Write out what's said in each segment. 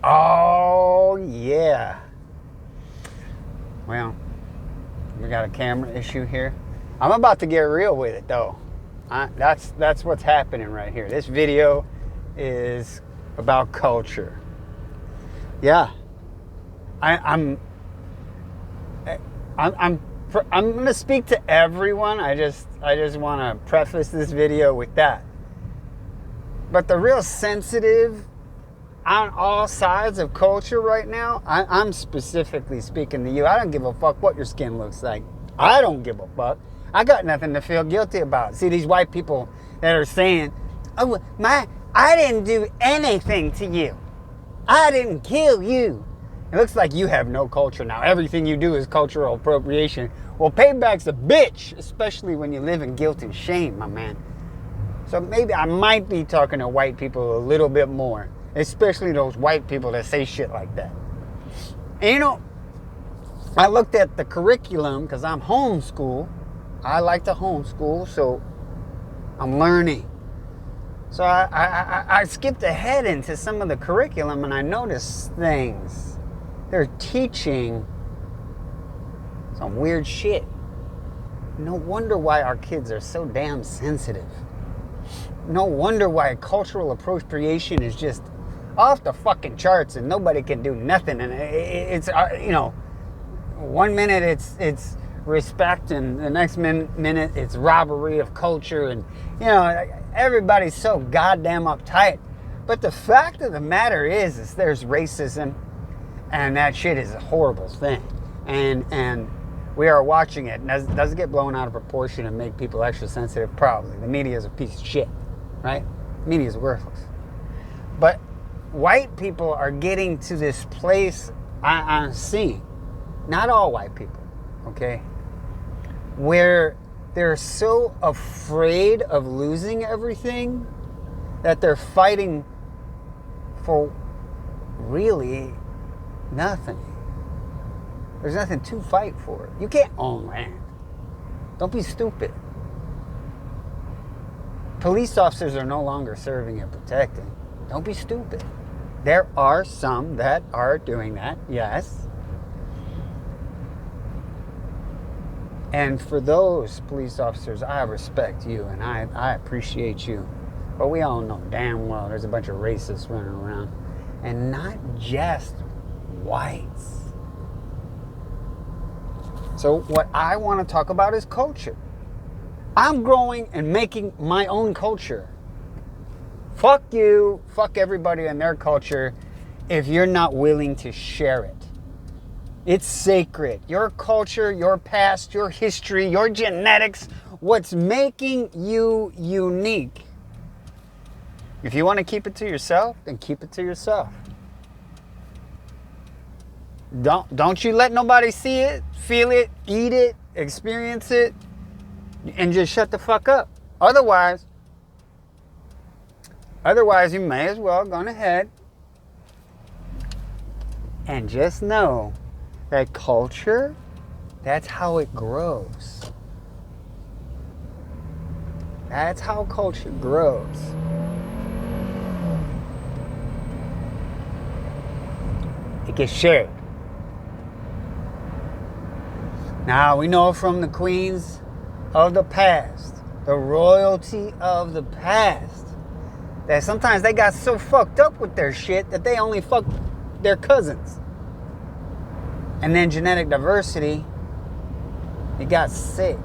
Oh, yeah. Well, we got a camera issue here. I'm about to get real with it, though. That's what's happening right here. This video is about culture. Yeah, I'm going to speak to everyone. I just want to preface this video with that. But the real sensitive on all sides of culture right now, I'm specifically speaking to you. I don't give a fuck what your skin looks like. I don't give a fuck. I got nothing to feel guilty about. See, these white people that are saying, oh, I didn't do anything to you. I didn't kill you. It looks like you have no culture now. Everything you do is cultural appropriation. Well, payback's a bitch, especially when you live in guilt and shame, my man. So maybe I might be talking to white people a little bit more, especially those white people that say shit like that. And you know, I looked at the curriculum because I'm homeschool. I like to homeschool, so I'm learning. So I skipped ahead into some of the curriculum and I noticed things. They're teaching some weird shit. No wonder why our kids are so damn sensitive. No wonder why cultural appropriation is just off the fucking charts and nobody can do nothing. And it's, you know, 1 minute it's respect and the next minute it's robbery of culture. And, you know, everybody's so goddamn uptight. But the fact of the matter is there's racism, and that shit is a horrible thing. And we are watching it. Does it get blown out of proportion and make people extra sensitive? Probably. The media is a piece of shit, right? The media is worthless. But white people are getting to this place I'm seeing. Not all white people, okay? Where they're so afraid of losing everything that they're fighting for really nothing. There's nothing to fight for. You can't own land. Don't be stupid. Police officers are no longer serving and protecting. Don't be stupid. There are some that are doing that, yes. And for those police officers, I respect you and I appreciate you. But we all know damn well there's a bunch of racists running around. And not just whites. So what I want to talk about is culture. I'm growing and making my own culture. Fuck you, fuck everybody and their culture if you're not willing to share it. It's sacred. Your culture, your past, your history, your genetics, what's making you unique. If you want to keep it to yourself, then keep it to yourself. Don't you let nobody see it, feel it, eat it, experience it, and just shut the fuck up. Otherwise, you may as well go ahead and just know that culture, that's how it grows. That's how culture grows. It gets shared. Now, we know from the queens of the past, the royalty of the past, that sometimes they got so fucked up with their shit that they only fuck their cousins. And then genetic diversity, it got sick.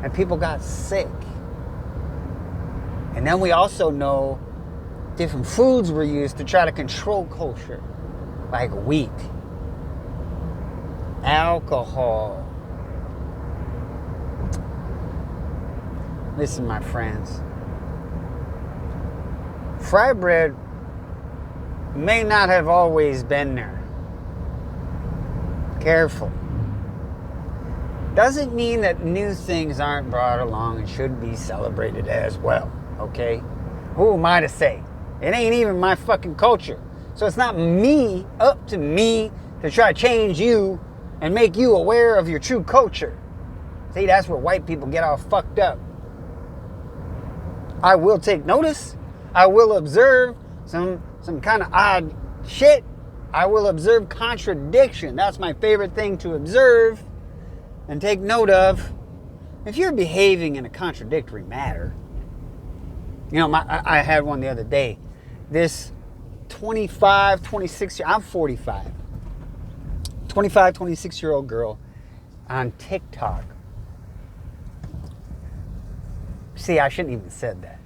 And people got sick. And then we also know different foods were used to try to control culture. Like wheat, alcohol. Listen, my friends. Fry bread may not have always been there. Careful. Doesn't mean that new things aren't brought along and should be celebrated as well, okay? Who am I to say? It ain't even my fucking culture. So it's not up to me to try to change you and make you aware of your true culture. See, that's where white people get all fucked up. I will take notice. I will observe some kind of odd shit, I will observe contradiction. That's my favorite thing to observe and take note of. If you're behaving in a contradictory manner, you know, I had one the other day. This 25, 26, I'm 45. 25, 26-year-old girl on TikTok. See, I shouldn't even said that.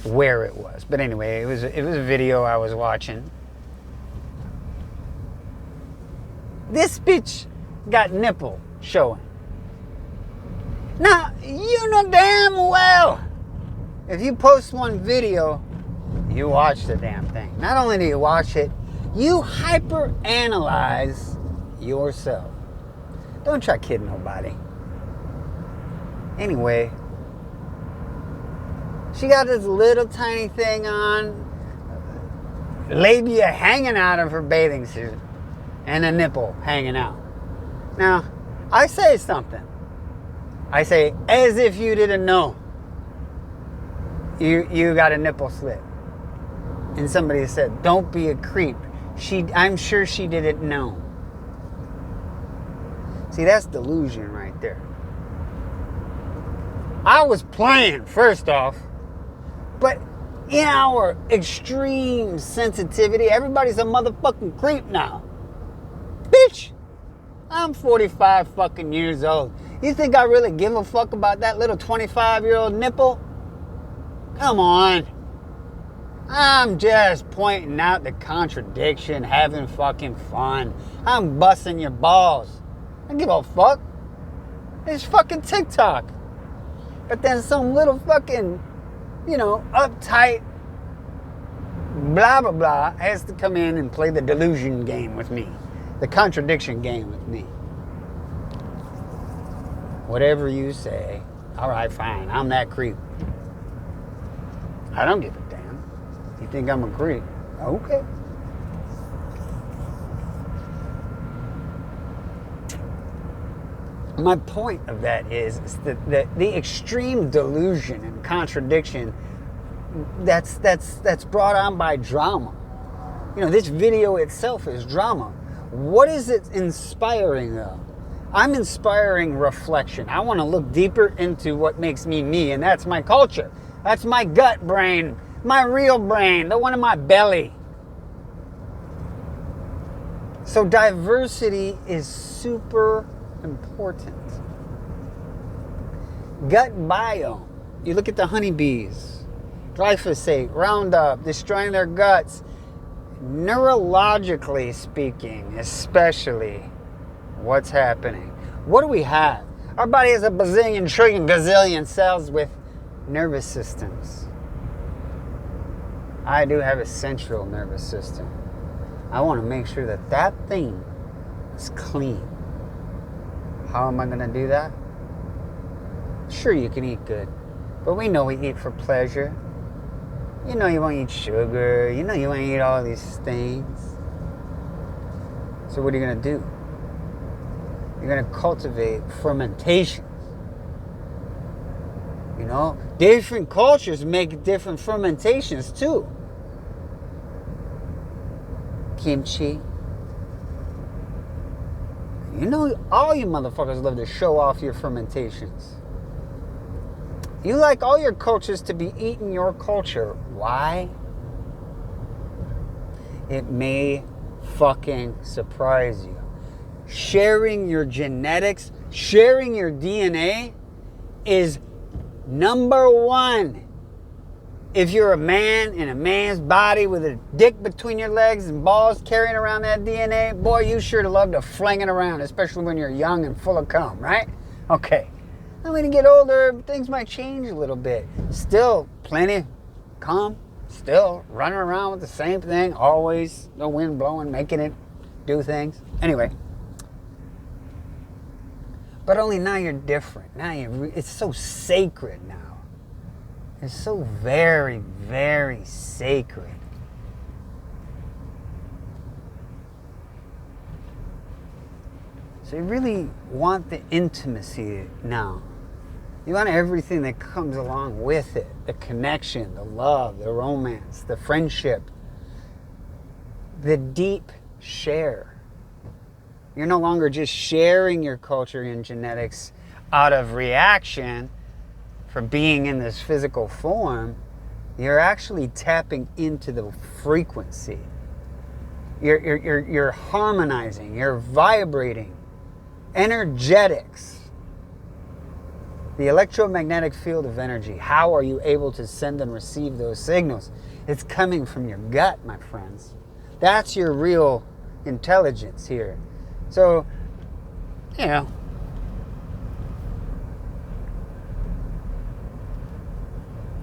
Where it was. But anyway, it was a video I was watching. This bitch got nipple showing. Now, you know damn well, if you post one video, you watch the damn thing. Not only do you watch it, you hyper-analyze yourself. Don't try kidding nobody. Anyway, she got this little tiny thing on, labia hanging out of her bathing suit, and a nipple hanging out. Now, I say something. I say, as if you didn't know you got a nipple slit. And somebody said, don't be a creep. I'm sure she didn't know. See, that's delusion right there. I was playing, first off, but in our extreme sensitivity, everybody's a motherfucking creep now. Bitch, I'm 45 fucking years old. You think I really give a fuck about that little 25-year-old nipple? Come on. I'm just pointing out the contradiction, having fucking fun. I'm busting your balls. I don't give a fuck. It's fucking TikTok. But then some little fucking, you know, uptight blah blah blah has to come in and play the delusion game with me. The contradiction game with me. Whatever you say. Alright, fine. I'm that creep. I don't give a damn. You think I'm a creep? Okay. My point of that is that the extreme delusion and contradiction that's brought on by drama. You know, this video itself is drama. What is it inspiring though? I'm inspiring reflection. I want to look deeper into what makes me me, and that's my culture. That's my gut brain, my real brain, the one in my belly. So diversity is super important. Gut biome. You look at the honeybees, glyphosate, Roundup, destroying their guts. Neurologically speaking, especially, what's happening? What do we have? Our body has a bazillion, trillion, gazillion cells with nervous systems. I do have a central nervous system. I want to make sure that that thing is clean. How am I going to do that? Sure, you can eat good, but we know we eat for pleasure. You know you won't eat sugar. You know you won't eat all these things. So what are you going to do? You're going to cultivate fermentation. You know, different cultures make different fermentations too. Kimchi. You know, all you motherfuckers love to show off your fermentations. You like all your cultures to be eating your culture. Why? It may fucking surprise you. Sharing your genetics, sharing your DNA is number one. If you're a man in a man's body with a dick between your legs and balls carrying around that DNA, boy, you sure to love to fling it around, especially when you're young and full of cum, right? Okay. Now, when you get older, things might change a little bit. Still plenty cum, still running around with the same thing, always the wind blowing, making it do things. Anyway. But only now you're different. Now it's so sacred now. It's so very, very sacred. So you really want the intimacy now. You want everything that comes along with it. The connection, the love, the romance, the friendship. the deep share. You're no longer just sharing your culture and genetics out of reaction for being in this physical form. You're actually tapping into the frequency. You're harmonizing, you're vibrating. Energetics. The electromagnetic field of energy. How are you able to send and receive those signals? It's coming from your gut, my friends. That's your real intelligence here. So, you know,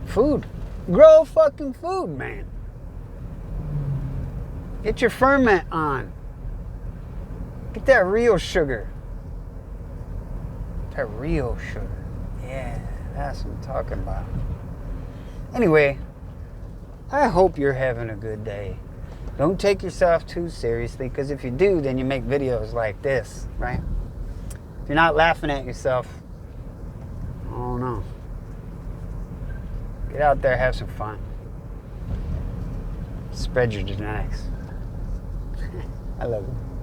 food. Grow fucking food, man. Get your ferment on. Get that real sugar. That real sugar. Yeah, that's what I'm talking about. Anyway, I hope you're having a good day. Don't take yourself too seriously, because if you do, then you make videos like this, right? If you're not laughing at yourself, I don't know. Get out there, have some fun. Spread your genetics. I love you.